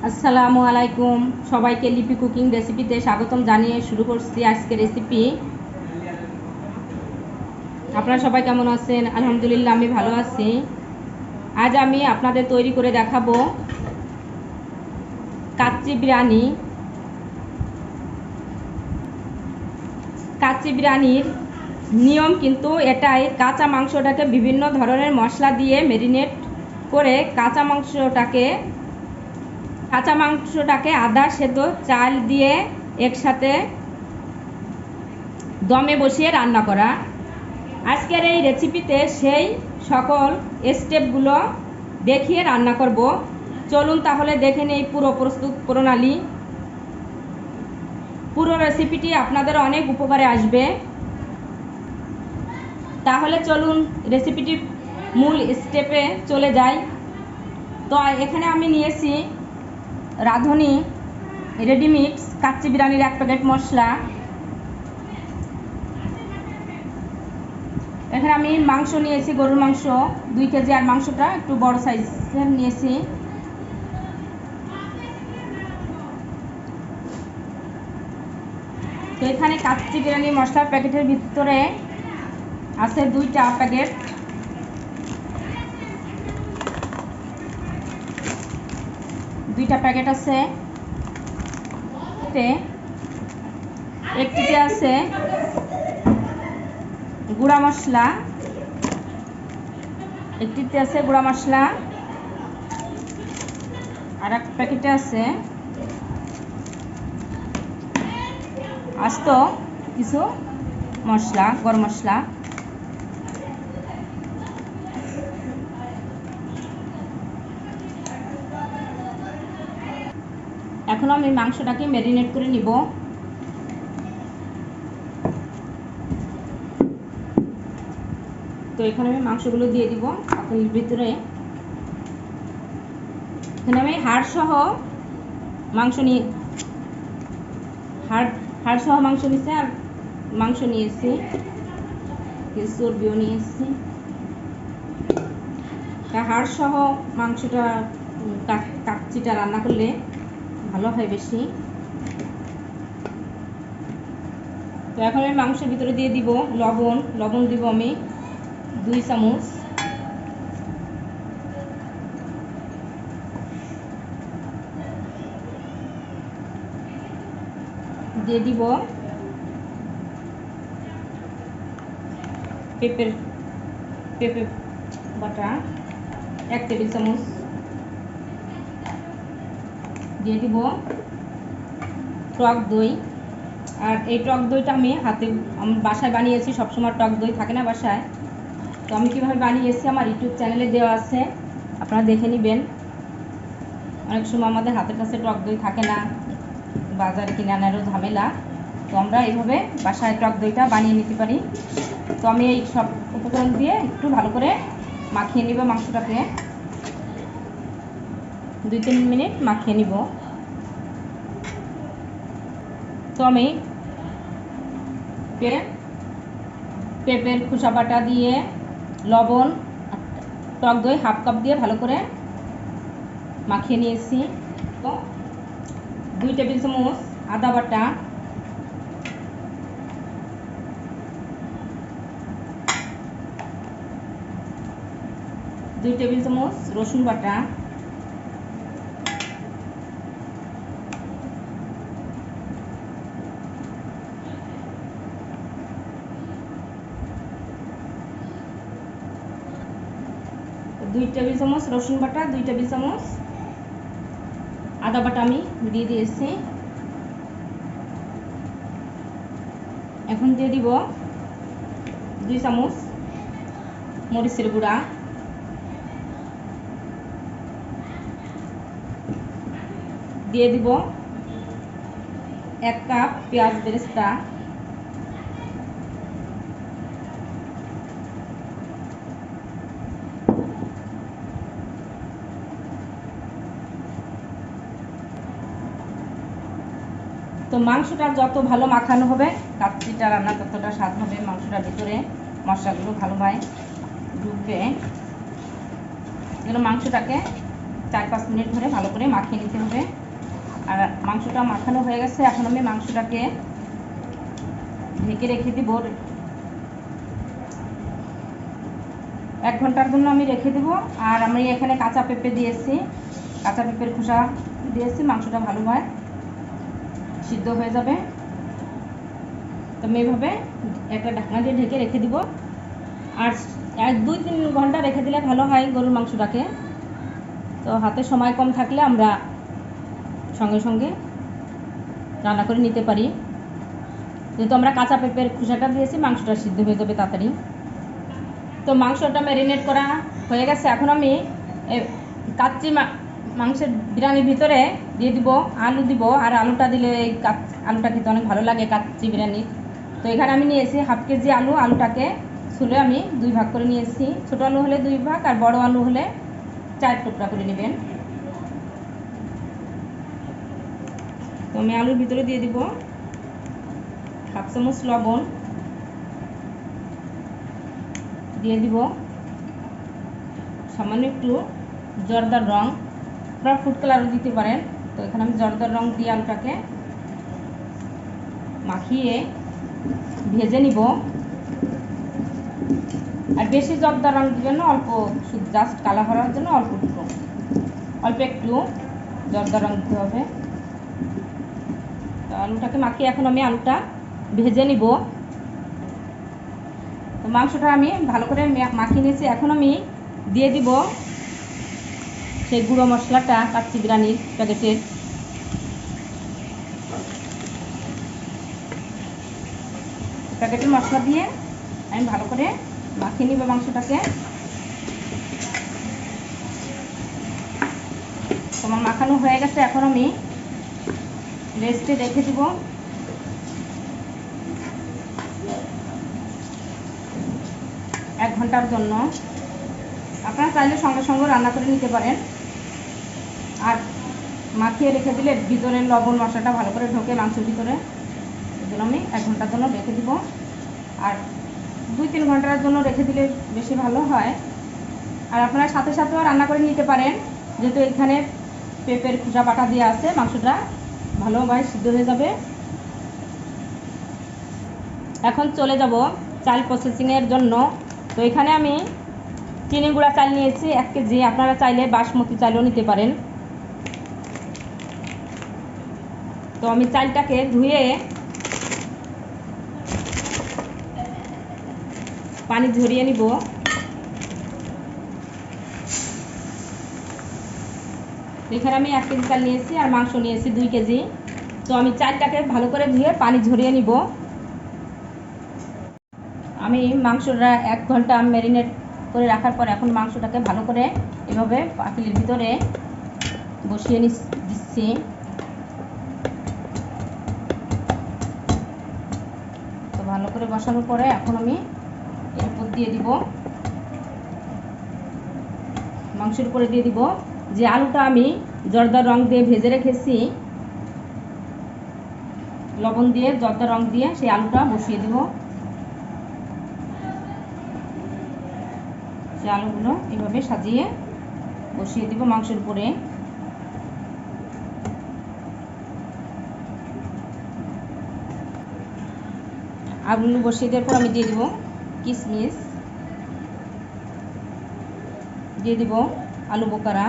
আসসালামু আলাইকুম, সবাইকে লিপি কুকিং রেসিপিতে স্বাগতম জানিয়ে শুরু করছি আজকে রেসিপি। আপনারা সবাই কেমন আছেন? আলহামদুলিল্লাহ, আমি ভালো আছি। আজ আমি আপনাদের তৈরি করে দেখাবো কাচ্চি বিরিয়ানি। কাচ্চি বিরিয়ানির নিয়ম কিন্তু এটাই, কাঁচা মাংসটাকে বিভিন্ন ধরনের মশলা দিয়ে ম্যারিনেট করে কাঁচা মাংসটাকে আদা সেদ্ধ চাল দিয়ে একসাথে দমে বসিয়ে রান্না করা। আজকের এই রেসিপিতে সেই সকল স্টেপগুলো দেখিয়ে রান্না করব। চলুন তাহলে দেখে নেই পুরো প্রস্তুত প্রণালী। পুরো রেসিপিটি আপনাদের অনেক উপকারে আসবে। তাহলে চলুন রেসিপিটির মূল স্টেপে চলে যাই। তো এখানে আমি নিয়েছি রাঁধুনি রেডিমিক্স কাচ্চি বিরিয়ানির 1 প্যাকেট মশলা। এখানে আমি মাংস নিয়েছি, গরুর মাংস 2 কেজি, আর মাংসটা একটু বড় সাইজের নিয়েছি। তো এখানে কাচ্চি বিরিয়ানি মশলার প্যাকেটের ভিতরে আছে 2টা প্যাকেট। আছে। একটিতে আছে গুঁড়া মশলা, আর এক প্যাকেটে আছে আস্ত কিছু মশলা, গরম মশলা। এখন আমি মাংসটাকে ম্যারিনেট করে নিব। তো এখানে আমি মাংসগুলো দিয়ে দিব পাতিলের ভিতরে। এখানে আমি হাড় সহ মাংস নিয়েছি, আর মাংস নিয়েছি, চর্বিও নিয়েছি। হাড় সহ মাংসটা কাচ্চিটা রান্না করলে ভালো হয় বেশি। তো এখন আমি মাংসের ভিতরে দিয়ে দিব লবণ দিব আমি 2 চামচ। দিয়ে দিব পেঁপে বাটা 1 টেবিল চামচ। দিয়ে দিব টক দই। আর এই টক দইটা আমি বাসায় বানিয়েছি। সবসময় টক দই থাকে না বাসায়, তো আমি কীভাবে বানিয়েছি আমার ইউটিউব চ্যানেলে দেওয়া আছে, আপনারা দেখে নেবেন। অনেক সময় আমাদের হাতের কাছে টক দই থাকে না, বাজারে কিনে আনারও ঝামেলা, তো আমরা এইভাবে বাসায় টক দইটা বানিয়ে নিতে পারি। তো আমি এই সব উপকরণ দিয়ে একটু ভালো করে মাখিয়ে নিব মাংসটাকে। 2-3 মিনিট মাখিয়ে নিব। তো আমি পেঁপের খোসা বাটা দিয়ে, লবণ, টক দই 1/2 কাপ দিয়ে ভালো করে মাখিয়ে নিয়েছি। তো 2 টেবিল চামচ আদা বাটা, 2 টেবিল চামচ রসুন বাটা, 2 টেবিল চামচ রসুন বাটা, 2 টেবিল চামচ আদা বাটা আমি দিয়ে দিয়েছি। এখন দিয়ে দিব 2 চামচ মরিচের গুঁড়া, দিয়ে দিব 1 কাপ পেঁয়াজ বেরেস্তা, তো মাংসটা যত ভালো মাখানো হবে কাচ্চিটা রান্না ততটা স্বাদ হবে। মাংসটার ভিতরে মশলাগুলো ভালোভাবে ঢুকবে। মাংসটাকে 4-5 মিনিট ধরে ভালো করে মাখিয়ে নিতে হবে। আর মাংসটা মাখানো হয়ে গেছে, এখন আমি মাংসটাকে ঢেকে রেখে দিব। 1 ঘন্টার জন্য আমি রেখে দেব। আর আমি এখানে কাঁচা পেঁপে দিয়েছি, কাঁচা পেঁপের খোসা দিয়েছি, মাংসটা ভালোভাবে সিদ্ধ হয়ে যাবে। তো আমি এইভাবে একটা ঢাকনা দিয়ে ঢেকে রেখে দিব। আর 1-2-3 ঘন্টা রেখে দিলে ভালো হয় গরুর মাংসটাকে। তো হাতে সময় কম থাকলে আমরা সঙ্গে সঙ্গে রান্না করে নিতে পারি। যেহেতু আমরা কাঁচা পেঁপের খোসাটা দিয়েছি, মাংসটা সিদ্ধ হয়ে যাবে তাড়াতাড়ি। তো মাংসটা ম্যারিনেট করা হয়ে গেছে। এখন আমি কাচ্চি মাংসের বিরিয়ানির ভিতরে দিয়ে দিব আলু দিব। আর আলুটা দিলে এই আলুটা খেতে অনেক ভালো লাগে কাচ্চি বিরিয়ানি। তো এখানে আমি নিয়েছি 1/2 কেজি আলু। আলুটাকে ছুলে আমি 2 ভাগ করে নিয়েছি। ছোটো আলু হলে 2 ভাগ, আর বড় আলু হলে 4 টুকরা করে নেবেন। তো আমি আলুর ভিতরে দিয়ে দিব 1/2 চামচ লবণ, দিয়ে দিব সামান্য একটু জর্দার রং, আপনারা ফুড কালারও দিতে পারেন। তো এখানে আমি জর্দার রং দিয়ে আলুটাকে মাখিয়ে ভেজে নিব। আর বেশি জর্দার রং দিবেন না, অল্প, শুধু জাস্ট কালার হওয়ার জন্য অল্প একটু জর্দার রং দিতে হবে। তো আলুটাকে মাখিয়ে এখন আমি আলুটা ভেজে নিব। তো মাংসটা আমি ভালো করে মাখিয়ে নিয়েছি। এখন আমি দিয়ে দিব সেই গুঁড়ো মশলাটা, কাচ্চি বিরিয়ানির প্যাকেটের। প্যাকেটের মশলা দিয়ে আমি ভালো করে মাখিয়ে নিব মাংসটাকে। তোমার মাখানো হয়ে গেছে, এখন আমি রেস্টে রেখে দিব 1 ঘন্টার জন্য। আপনারা চাইলে সঙ্গে সঙ্গে রান্না করে নিতে পারেন। আর মাখিয়ে রেখে দিলে ভিতরের লবণ মশলাটা ভালো করে ঢোকে মাংসের ভিতরে। এই জন্য আমি 1 ঘন্টার জন্য রেখে দিব। আর 2-3 ঘন্টার জন্য রেখে দিলে বেশি ভালো হয়। আর আপনারা সাথে সাথেও রান্না করে নিতে পারেন, যেহেতু এখানে পেঁপের খোসা বাটা দিয়ে আছে, মাংসটা ভালোভাবে সিদ্ধ হয়ে যাবে। এখন চলে যাব চাল প্রসেসিংয়ের জন্য। তো এখানে আমি চিনি গুঁড়া চাল নিয়েছি 1 কেজি। আপনারা চাইলে বাসমতি চালও নিতে পারেন। তো আমি চালটাকে ধুয়ে পানি ঝরিয়ে নিব। এখানে আমি 1 কেজি চাল নিয়েছি আর মাংস নিয়েছি 2 কেজি। তো আমি চালটাকে ভালো করে ধুয়ে পানি ঝরিয়ে নিব। আমি মাংসটা 1 ঘন্টা ম্যারিনেট করে রাখার পর এখন মাংসটাকে ভালো করে এভাবে পাতিলের ভিতরে বসিয়ে দিচ্ছি। তো ভালো করে বসানোর পরে এখন আমি এর উপর দিয়ে দিব, মাংসের উপরে দিয়ে দিব যে আলুটা আমি জর্দার রং দিয়ে ভেজে রেখেছি, লবণ দিয়ে জর্দার রং দিয়ে সেই আলুটা বসিয়ে দিব। সেই আলুগুলো এভাবে সাজিয়ে বসিয়ে দিব মাংসের উপরে। আলু বসিয়ে দেওয়ার পর আমি দিয়ে দিব কিশমিশ, দিয়ে দিব আলু বোকারা,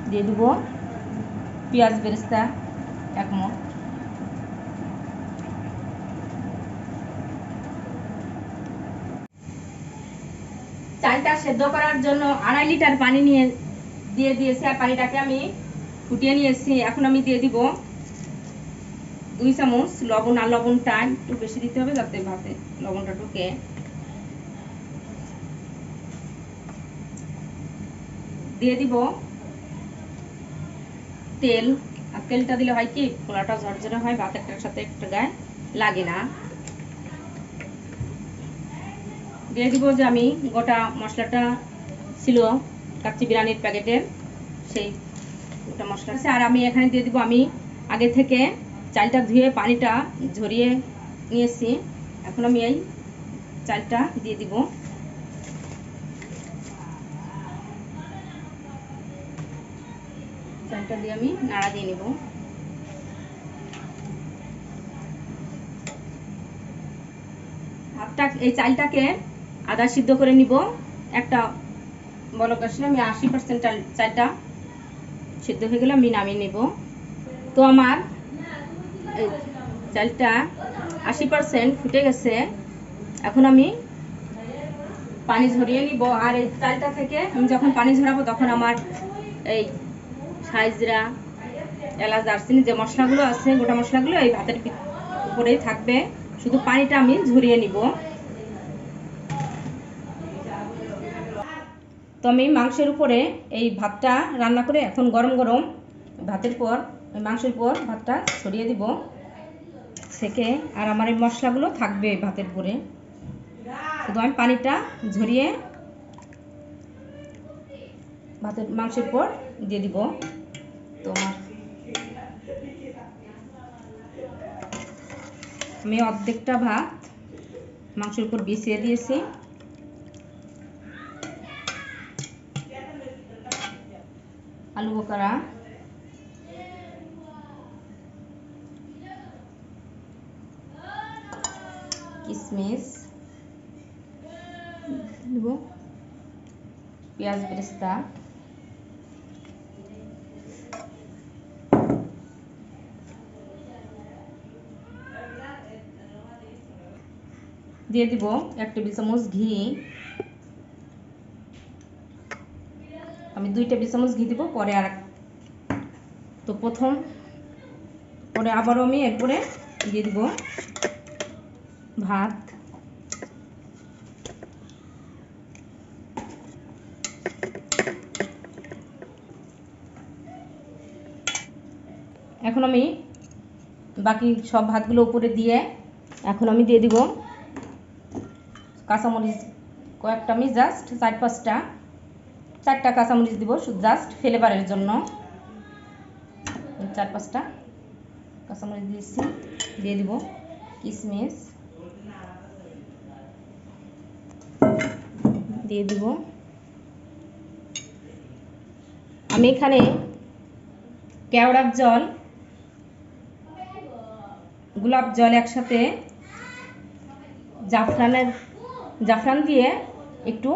দিয়ে দিব পেঁয়াজ বেরেস্তা 1 মুঠ, চালটা সেদ্ধ করার জন্য 2.5 লিটার পানি দিয়ে দিয়েছি। আর পানিটাকে আমি ফুটিয়ে নিয়েছি। এখন আমি দিয়ে দিব 2 চামচ লবণ। আর লবণটা একটু বেশি দিতে হবে যাতে ভাতে লবণটা ঢুকে। দিয়ে দিব তেল। আর তেলটা দিলে হয় কি পোলাটা ঝরঝরে হয়, ভাত একটার সাথে একটা গায়ে লাগে না। দিয়ে দিব যে আমি গোটা মশলাটা ছিল কাচ্চি বিরিয়ানির প্যাকেটের, সেই গোটা মশলা আছে। আর আমি এখানে দিয়ে দিব আমি আগে থেকে চালটা ধুয়ে পানিটা ঝরিয়ে নিয়েছি। এখন আমি এই চালটা দিয়ে দিব। চালটা দিয়ে আমি নাড়া দিয়ে নেব। ভাতটা এই চালটাকে আদা সিদ্ধ করে নিব। একটা বলক আসলে আমি 80% চালটা সিদ্ধ হয়ে গেলে আমি নামিয়ে নেব। তো আমার এই চালটা 80% ফুটে গেছে। এখন আমি পানি ঝরিয়ে নিব। আর এই চালটা থেকে আমি যখন পানি ঝরাবো তখন আমার এই সাইজরা, এলাচ, দারচিনি যে মশলাগুলো আছে, গোটা মশলাগুলো এই ভাতের উপরেই থাকবে। শুধু পানিটা আমি ঝরিয়ে নিব। তো আমি মাংসের উপরে এই ভাতটা রান্না করে এখন গরম গরম ভাতের পর ওই মাংসের পর ভাতটা ছড়িয়ে দিব সেকে। আর আমার এই মশলাগুলো থাকবে ভাতের উপরে। শুধু আমি পানিটা ঝরিয়ে ভাতের মাংসের পর দিয়ে দিব। তো আমি অর্ধেকটা ভাত মাংসের উপর বিছিয়ে দিয়েছি। আলু বোখারা, কিশমিশ দেব, পেঁয়াজ বেরেস্তা, দিয়ে দিব 1 টেবিল চামচ ঘি। আমি 2 টেবিল চামচ ঘি দিব পরে। আর তো পরে আবারও আমি এরপরে দিয়ে দিব ভাত। এখন আমি বাকি সব ভাতগুলো উপরে দিয়ে এখন আমি দিয়ে দিব কাঁচামরিচ কয়েকটা। আমি জাস্ট 4-5টা কাঁচামরিচ দিব জাস্ট ফ্লেভারের জন্য। 4-5টা কাঁচামরিচ দিয়েছি। দিয়ে দিব কিশমিশ, দিয়ে দিব। আমি এখানে কেওড়ার জল, গোলাপ জল একসাথে জাফরান দিয়ে একটু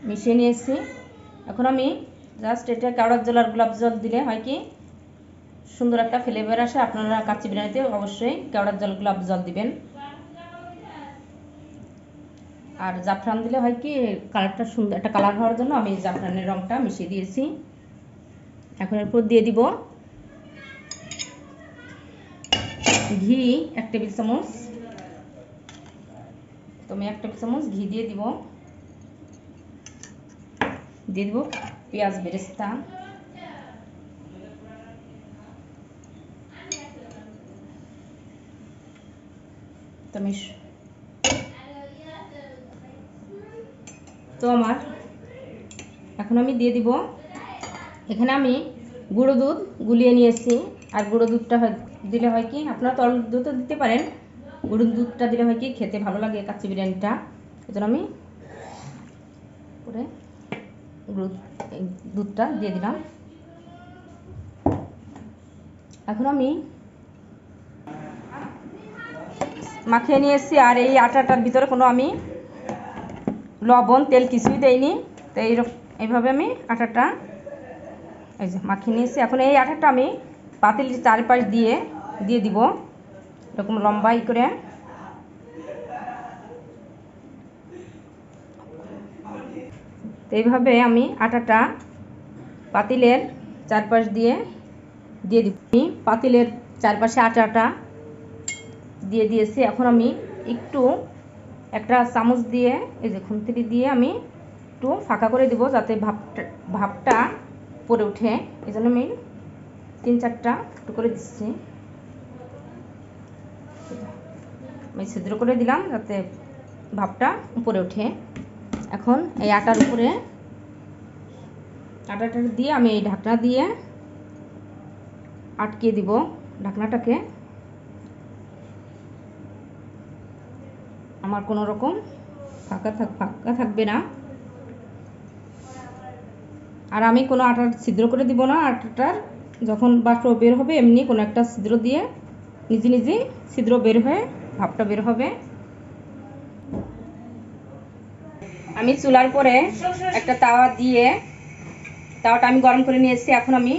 মিশিয়ে নিয়েছি। এখন আমি জাস্ট এটা কেওড়ার জল আর গোলাপ জল দিলে হয় কি সুন্দর একটা ফ্লেভার আসে। আপনারা কাচ্চি বিরিয়ানিতে অবশ্যই কেওড়ার জল, গোলাপ জল দিবেন। আর জাফরান দিলে হয় কি কালারটা সুন্দর একটা কালার হওয়ার জন্য আমি জাফরানের রঙটা মিশিয়ে দিয়েছি। এখন এরপর দিয়ে দিব ঘি 1 টেবিল চামচ। তো আমি 1 টেবিল চামচ ঘি দিয়ে দিব। দিয়ে দিব পেঁয়াজ বেরেস্তা, তো আমার এখন আমি দিয়ে দিব এখানে আমি গুঁড়ো দুধ গুলিয়ে নিয়েছি। আর গুঁড়ো দুধটা দিলে হয় কি, আপনারা তরল দুধও দিতে পারেন, গুঁড়ো দুধটা দিলে হয় কি খেতে ভালো লাগে কাচ্চি বিরিয়ানিটা। এজন্য আমি পুরো দুধটা দিয়ে দিলাম। এখন আমি মাখিয়ে নিয়েছি। আর এই আটাটার ভিতরে কোনো আমি লবণ, তেল কিছুই দেইনি। তো এইভাবে আমি আটাটা এই যে মাখিয়ে নিয়েছি। এখন এই আটাটা আমি পাতিলের চারপাশ দিয়ে দিব এরকম লম্বাই করে। তো এইভাবে আমি আটাটা পাতিলের চারপাশ দিয়ে দিব। পাতিলের চারপাশে আটাটা দিয়ে দিয়েছি। এখন আমি একটু একটা চামচ দিয়ে এই যে খুন্তি দিয়ে আমি একটু ফাঁকা করে দিব যাতে ভাপটা পড়ে ওঠে। এই জন্য আমি 3-4টা একটু করে দিচ্ছি। আমি ছিদ্র করে দিলাম যাতে ভাপটা উপরে ওঠে। এখন এই আটার উপরে আটাটা দিয়ে আমি এই ঢাকনা দিয়ে আটকে দিব ঢাকনাটাকে। আমার কোনো রকম ফাঁকা থাকবে না। আর আমি কোনো আটার ছিদ্র করে দিব না, আটাটার যখন বাষ্প বের হবে এমনি কোনো একটা ছিদ্র দিয়ে নিজে নিজে ছিদ্র বের হয়ে ভাপটা বের হবে। আমি চুলার পরে একটা তাওয়া দিয়ে তাওয়াটা আমি গরম করে নিয়ে এসেছি। এখন আমি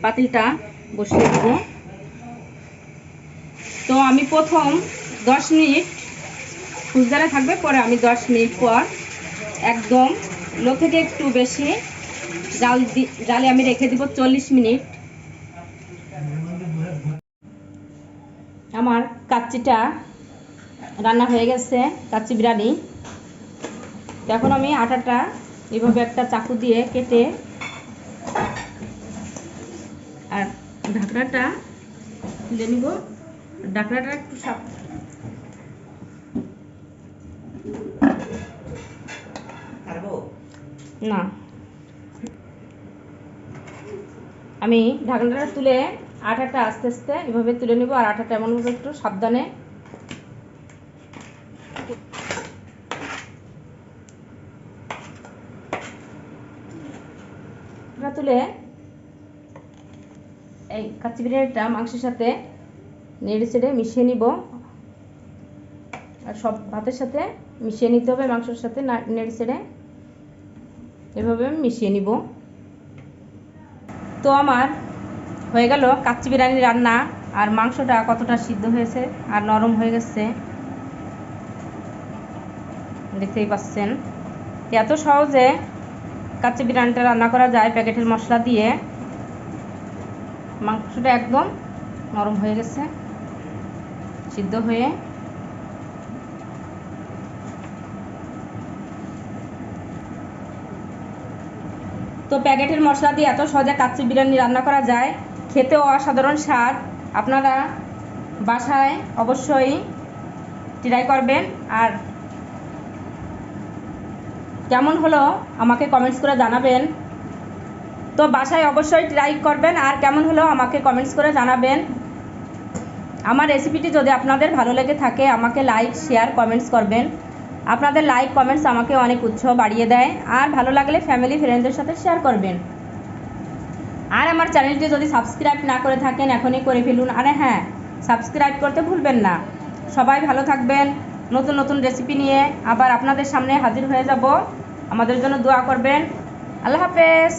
পাতিলটা বসিয়ে দেব। তো আমি প্রথম 10 মিনিট ফুলদারে থাকবে, পরে আমি 10 মিনিট পর একদম লো থেকে একটু বেশি জালে আমি রেখে দিব 40 মিনিট। আমার কাচ্চিটা রান্না হয়ে গেছে, কাচ্চি বিরিয়ানি। এখন আমি আটাটা এভাবে একটা চাকু দিয়ে কেটে আর ঢাকনাটা তুলে নিব। ঢাকনাটা একটু না, আমি ঢাকনাটা তুলে আটাটা আস্তে আস্তে এভাবে তুলে নিব। আর আটাটা এমনভাবে একটু সাবধানে তুলে এই কাচ্চি বিরিয়ানিটা মাংসের সাথে নেড়ে চেড়ে মিশিয়ে নিব। আর সব ভাতের সাথে মিশিয়ে নিতে হবে, মাংসের সাথে নেড়ে চেড়ে এভাবে মিশিয়ে নিব। তো আমার হয়ে গেল কাচ্চি বিরিয়ানি রান্না। আর মাংসটা কতটা সিদ্ধ হয়েছে আর নরম হয়ে গেছে দেখতেই পাচ্ছেন। এত সহজে কাচ্চি বিরিয়ানিটা রান্না করা যায় প্যাকেটের মশলা দিয়ে। মাংসটা একদম নরম হয়ে গেছে সিদ্ধ হয়ে। তো প্যাকেটের মশলা দিয়ে এত সহজে কাচ্চি বিরিয়ানি রান্না করা যায়, খেতেও অসাধারণ স্বাদ। আপনারা বাসায় অবশ্যই ট্রাই করবেন। আর কেমন হলো আমাকে কমেন্টস করে জানাবেন। তো বাসায় অবশ্যই ট্রাই করবেন আর কেমন হলো আমাকে কমেন্টস করে জানাবেন। আমার রেসিপিটি যদি আপনাদের ভালো লেগে থাকে আমাকে লাইক শেয়ার কমেন্টস করবেন। আপনাদের লাইক কমেন্টস আমাকে অনেক উৎসাহ বাড়িয়ে দেয়। আর ভালো লাগলে ফ্যামিলি ফ্রেন্ডদের সাথে শেয়ার করবেন। আর আমার চ্যানেলটি যদি সাবস্ক্রাইব না করে থাকেন এখনই করে ফেলুন। আরে হ্যাঁ, সাবস্ক্রাইব করতে ভুলবেন না। সবাই ভালো থাকবেন। নতুন নতুন রেসিপি নিয়ে আবার আপনাদের সামনে হাজির হয়ে যাব। আমাদের জন্য দোয়া করবেন। আল্লাহ হাফেজ।